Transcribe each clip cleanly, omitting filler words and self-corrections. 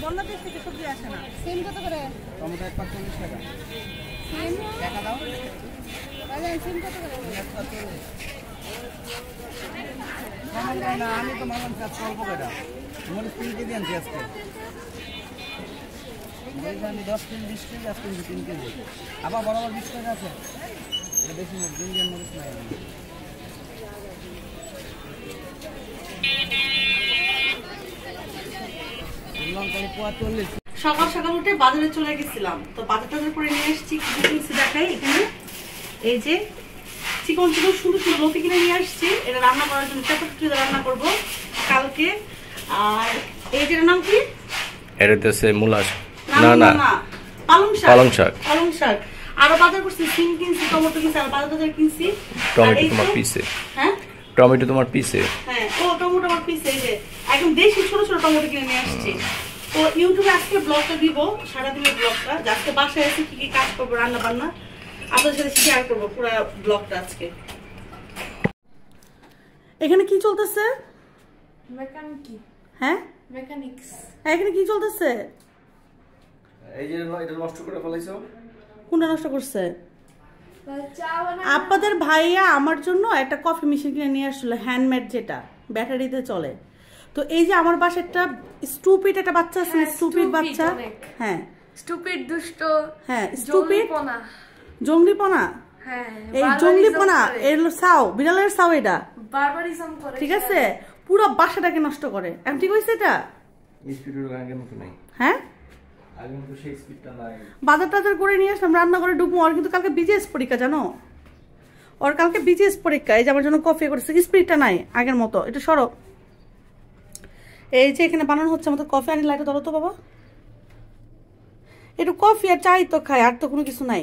বাংলাদেশ থেকে সবজি আসে না। সিম কত করে? টমেটো 1 40 টাকা। সিম টাকা দাও। বাজার সিম কত করে? 140। না আমি তো মালাম কাজ করব কেডা? মোর 3 কেজি আনছি আজকে। আমি 10 কেজি 20 কেজি আজকে 3 কেজি। আবার বরাবর 20 টাকা আছে। এটা বেশি মোর ইন্ডিয়ান মরিচ নাই। সকাল সকাল উঠে বাজারে চলে গেছিলাম, তো বাজার টাজার করে নিয়ে আসছি। কিছু দেখাই এখানে, এই যে চিকন চিকন সুন্দর সুন্দর লতি কিনে নিয়ে আসছি। এটা রান্না করার জন্য চাপাটি রান্না করব কালকে। আর এই যেটার নাম কি? এটা হচ্ছে মূলা, না না না, পালং শাক। পালং শাক, পালং শাক। আরো বাজার করছি, সিম কিনছি, টমেটো কিনছি, আর বাজার বাজার কিনছি। টমেটো তোমার পিসে? হ্যাঁ টমেটো তোমার পিসে? হ্যাঁ, ও টমেটো আমার পিসে। এই যে একদম দেশি ছোট ছোট টমেটো কিনে নিয়ে আসছি। তো ইউটিউবে আজকে ব্লগটা দিব, সারাদিনের ব্লগটা, আজকে বাসায় এসে কি কি কাজ করবো, রান্না বান্না আপনাদের সাথে শেয়ার করবো পুরো ব্লগটা আজকে। এখানে কি চলতেছে? মেকানিকি। হ্যাঁ মেকানিক্স। এখানে কি চলতেছে? এই যে এটা নষ্ট করে ফেলাইছো। কোনটা নষ্ট করছে? আপনাদের ভাইয়া আমার জন্য একটা কফি মেশিন কিনে নিয়ে আসলো, হ্যান্ডমেড, যেটা ব্যাটারিতে চলে। তো এই যে আমার পাশে একটা স্টুপিড একটা বাচ্চা আছে, স্টুপিড বাচ্চা। হ্যাঁ স্টুপিড, দুষ্ট। হ্যাঁ স্টুপিড, জঙ্গলিপনা। হ্যাঁ এই জঙ্গলিপনা এর সাও, বিড়ালের সাও এটা, বারবারিজম করে। ঠিক আছে, পুরো বাসাটাকে নষ্ট করে। এখন ঠিক হইছে এটা? স্পিডের আগের মতো নাই। হ্যাঁ আগের মতো সেই স্পিডটা নাই। বাজার টাজার করে নিয়ে আসলাম, রান্না করে ঢুকবো। আর কিন্তু কালকে বিজেএস পরীক্ষা, জানো? ওর কালকে বিজেএস পরীক্ষা। এই যে আমার জন্য কফি করেছে, স্পিডটা নাই আগের মতো। এটা সরো, এই যে এখানে বানানো হচ্ছে আমাদের কফি। আনি লাইটে ধরো তো বাবা, একটু কফি আর চাই তো খাই, আর তো কোনো কিছু নাই।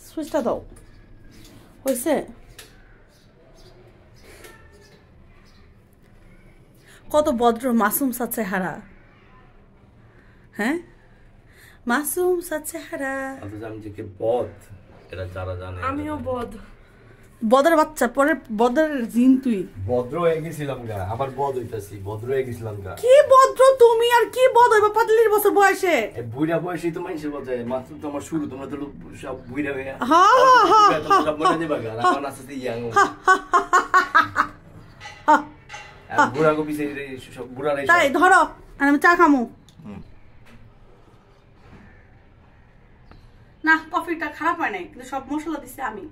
সুইচটা দাও। হয়েছে? কত ভদ্র মাসুম সা চেহারা। হ্যাঁ মাসুম সা চেহারা। আমি যে কে বদ, এটা যারা জানে। আমিও বদ, বদের বাচ্চা, পরে বদের জিন। তুই ভদ্র হয়ে গেছিলাম গা, আবার বদ হইতাছি। ভদ্র হয়ে গেছিলাম গা। কি ভদ্র তুমি, আর কি বদ হইবা 45 বছর বয়সে? এই বুইড়া বয়সে তো মানুষের বদে, মাত্র তো আমার শুরু। তোমরা তো সব বুইড়া হয়ে সব মনে দেবা গা। এখন আসতে ইয়াং বুড়া কো পিছে সব বুড়া নাই। তাই ধরো, আর আমি চা খামু না। কফিটা খারাপ হয় নাই, কিন্তু সব মশলা দিছি আমি।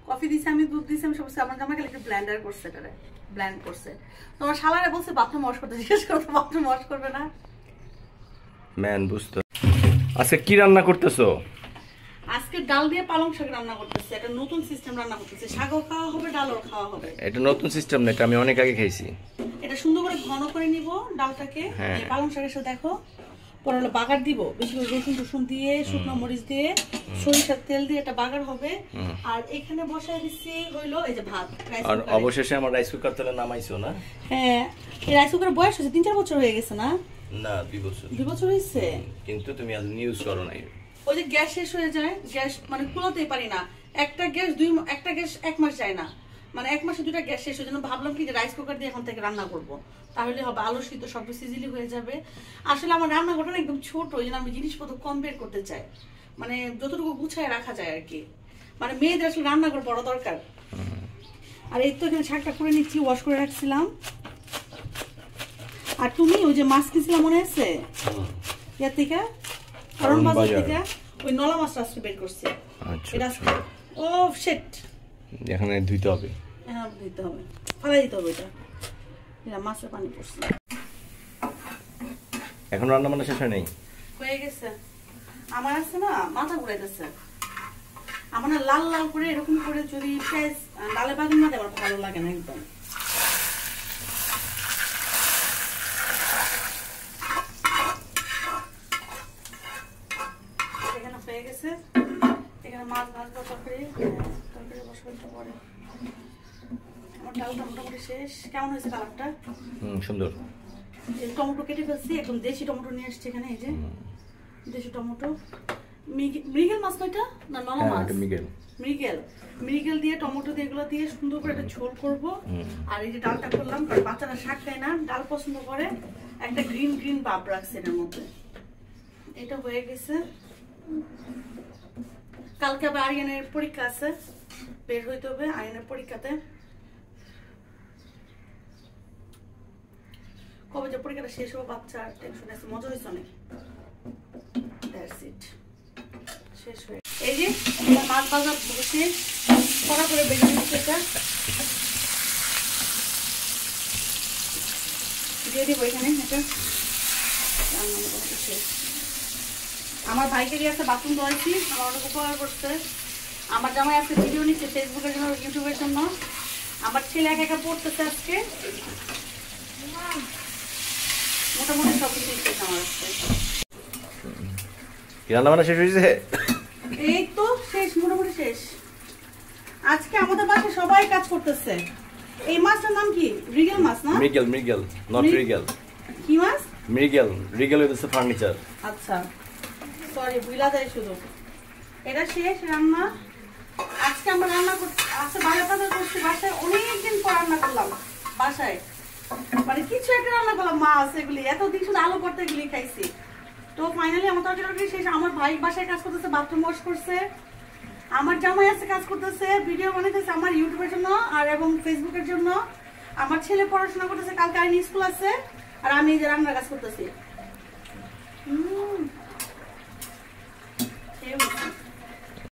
কফি দিছি আমি, দুধ দিছি আমি, সব আমার জামা গেলে একটু ব্লেন্ডার করছে, এটারে ব্লেন্ড করছে। তোমার শালারে বলছে বাথরুম ওয়াশ করতে, জিজ্ঞেস করতে বাথরুম ওয়াশ করবে না। ম্যান বুঝতো। আজকে কি রান্না করতেছো? আজকে ডাল দিয়ে পালং শাক রান্না করতেছে। এটা নতুন সিস্টেম রান্না করতেছে, শাকও খাওয়া হবে, ডালও খাওয়া হবে। এটা নতুন সিস্টেম না, এটা আমি অনেক আগে খাইছি। এটা সুন্দর করে ঘন করে নিব ডালটাকে। এই পালং শাকের সাথে দেখো, পরে হলো বাগার দিব, বেশি করে রসুন টসুন দিয়ে, শুকনো মরিচ দিয়ে, সরিষার তেল দিয়ে এটা বাগার হবে। আর এখানে বসায় দিচ্ছি হইলো এই যে ভাত। আর অবশেষে আমার রাইস কুকার তেলে নামাইছো না? হ্যাঁ, এই রাইস কুকার বয়স হয়েছে 3-4 বছর হয়ে গেছে না? না 2 বছর। 2 বছর হয়েছে, কিন্তু তুমি আজ ইউজ করো নাই। ওই যে গ্যাস শেষ হয়ে যায়, গ্যাস মানে কুলাতেই পারি না। একটা গ্যাস 1 মাস যায় না, মানে 1 মাসে 2টা গ্যাস শেষ হয়ে যায়। ভাবলাম কি যে রাইস কুকার দিয়ে এখন থেকে রান্না করব, তাহলে হবে আলু সিদ্ধ সব ইজিলি হয়ে যাবে। আসলে আমার রান্নাঘরটা না একদম ছোট, ওই জন্য আমি জিনিসপত্র কম বের করতে চাই, মানে যতটুকু গুছায় রাখা যায় আর কি। মানে মেয়েদের আসলে রান্নাঘর বড় দরকার। আর এই তো এখানে শাকটা করে নিচ্ছি, ওয়াশ করে রাখছিলাম। আর তুমি ওই যে মাছ কিনছিলাম মনে আছে ইয়ার থেকে, কারণ বাজার থেকে, ওই নলা মাছটা আজকে বের করছি। এটা ও শিট, এখানে ধুইতে হবে। হ্যাঁ ধুইতে হবে, ফেলাই দিতে হবে এটা। এটা মাছের পানি পড়ছে। এখন রান্না বান্না শেষ হয় নাই? হয়ে গেছে। আমার আছে না মাথা ঘুরাইতেছে। আমার না লাল লাল করে এরকম করে যদি পেঁয়াজ লালে বাগুন না দেয় আমার ভালো লাগে না একদম। এখানে হয়ে গেছে, এখানে মাছ ভাজবো, তরকারি বসাতে পরে। আমার ডালটা মোটামুটি শেষ। কেমন হয়েছে কালারটা? সুন্দর। এই টমেটো কেটে ফেলছি, একদম দেশি টমেটো নিয়ে আসছি এখানে। এই যে দেশি টমেটো, মৃগেল মাছ নয়টা না নলা মাছ? মৃগেল দিয়ে টমেটো দিয়ে এগুলো দিয়ে সুন্দর করে একটা ঝোল করবো। আর এই যে ডালটা করলাম, কারণ বাচ্চারা শাক খায় না, ডাল পছন্দ করে। একটা গ্রিন গ্রিন ভাব রাখছে এর মধ্যে। এটা হয়ে গেছে। কালকে আবার আরিয়ানের পরীক্ষা আছে, বের হইতে হবে আরিয়ানের পরীক্ষাতে। কবে যে পরীক্ষাটা শেষ হবে বাচ্চার টেনশন আছে। মজা হয়েছে অনেক। দ্যাটস ইট, শেষ হয়ে এই যে মাছ ভাজা বসে কড়া করে বেজে নিচ্ছে। এটা দিয়ে দিব এখানে। এটা আমার ভাইকে দিয়ে একটা বাথরুম ধোয়াইছি, আমার অনেক উপকার করছে। আমার জামাই আজকে ভিডিও নিচ্ছে ফেসবুকের জন্য, ইউটিউবের জন্য। আমার ছেলে একা একা পড়তেছে আজকে। মোটামুটি সব কিছু শেষ আমার আজকে। রান্না বান্না শেষ হয়েছে? এই তো শেষ, মোটামুটি শেষ। আজকে আমাদের বাসায় সবাই কাজ করতেছে। এই মাছটার নাম কি? মৃগেল মাছ না? মৃগেল, মৃগেল, নট রিগেল। কি মাছ? মৃগেল, রিগেল হইতেছে ফার্নিচার। আচ্ছা, সরি ভুলা যায় শুধু। এটা শেষ রান্না। আজকে আমরা রান্না করছি, আজকে বাজার টাজার করছি বাসায়। অনেকদিন পর রান্না করলাম বাসায়, মানে কিছু একটা রান্না করলাম। মাছ এগুলি এতদিন শুধু আলু করতে এগুলি খাইছি। তো ফাইনালি আমার তরকারি শেষ। আমার ভাই বাসায় কাজ করতেছে, বাথরুম ওয়াশ করছে। আমার জামাই আছে কাজ করতেছে, ভিডিও বানাইতেছে আমার ইউটিউবের জন্য আর এবং ফেসবুকের জন্য। আমার ছেলে পড়াশোনা করতেছে, কালকে আইনি স্কুল আছে। আর আমি এই যে রান্নার কাজ করতেছি।